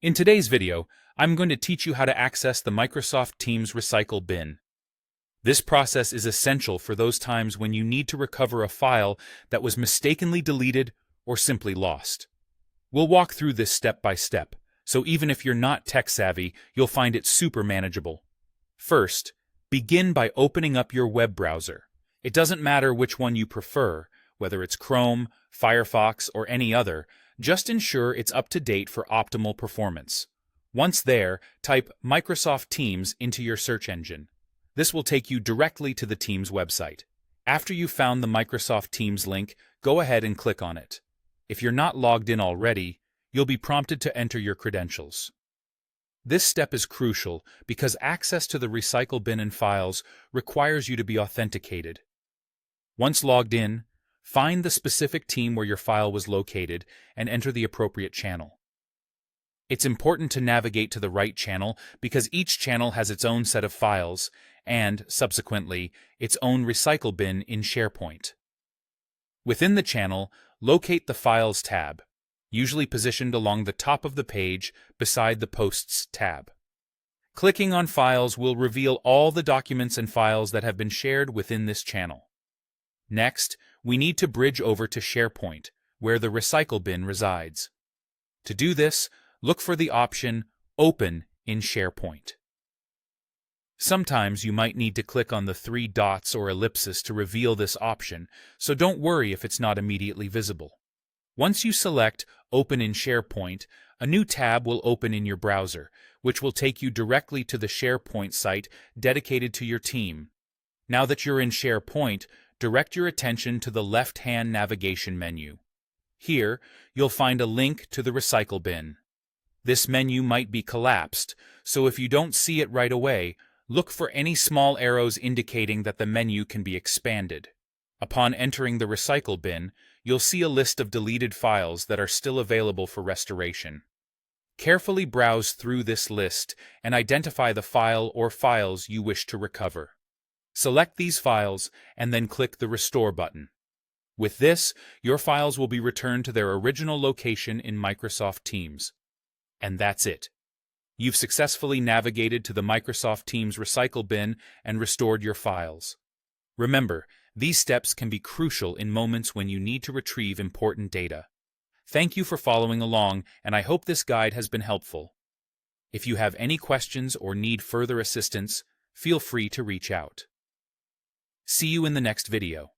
In today's video, I'm going to teach you how to access the Microsoft Teams Recycle bin. This process is essential for those times when you need to recover a file that was mistakenly deleted or simply lost. We'll walk through this step by step, so even if you're not tech-savvy, you'll find it super manageable. First, begin by opening up your web browser. It doesn't matter which one you prefer, whether it's Chrome, Firefox, or any other, just ensure it's up to date for optimal performance. Once there, type Microsoft Teams into your search engine. This will take you directly to the Teams website. After you've found the Microsoft Teams link, go ahead and click on it. If you're not logged in already, you'll be prompted to enter your credentials. This step is crucial because access to the recycle bin and files requires you to be authenticated. Once logged in, find the specific team where your file was located and enter the appropriate channel. It's important to navigate to the right channel because each channel has its own set of files and, subsequently, its own recycle bin in SharePoint. Within the channel, locate the Files tab, usually positioned along the top of the page beside the Posts tab. Clicking on Files will reveal all the documents and files that have been shared within this channel. Next, we need to bridge over to SharePoint, where the recycle bin resides. To do this, look for the option Open in SharePoint. Sometimes you might need to click on the three dots or ellipsis to reveal this option, so don't worry if it's not immediately visible. Once you select Open in SharePoint, a new tab will open in your browser, which will take you directly to the SharePoint site dedicated to your team. Now that you're in SharePoint, direct your attention to the left-hand navigation menu. Here, you'll find a link to the recycle bin. This menu might be collapsed, so if you don't see it right away, look for any small arrows indicating that the menu can be expanded. Upon entering the recycle bin, you'll see a list of deleted files that are still available for restoration. Carefully browse through this list and identify the file or files you wish to recover. Select these files and then click the Restore button. With this, your files will be returned to their original location in Microsoft Teams. And that's it. You've successfully navigated to the Microsoft Teams recycle bin and restored your files. Remember, these steps can be crucial in moments when you need to retrieve important data. Thank you for following along, and I hope this guide has been helpful. If you have any questions or need further assistance, feel free to reach out. See you in the next video.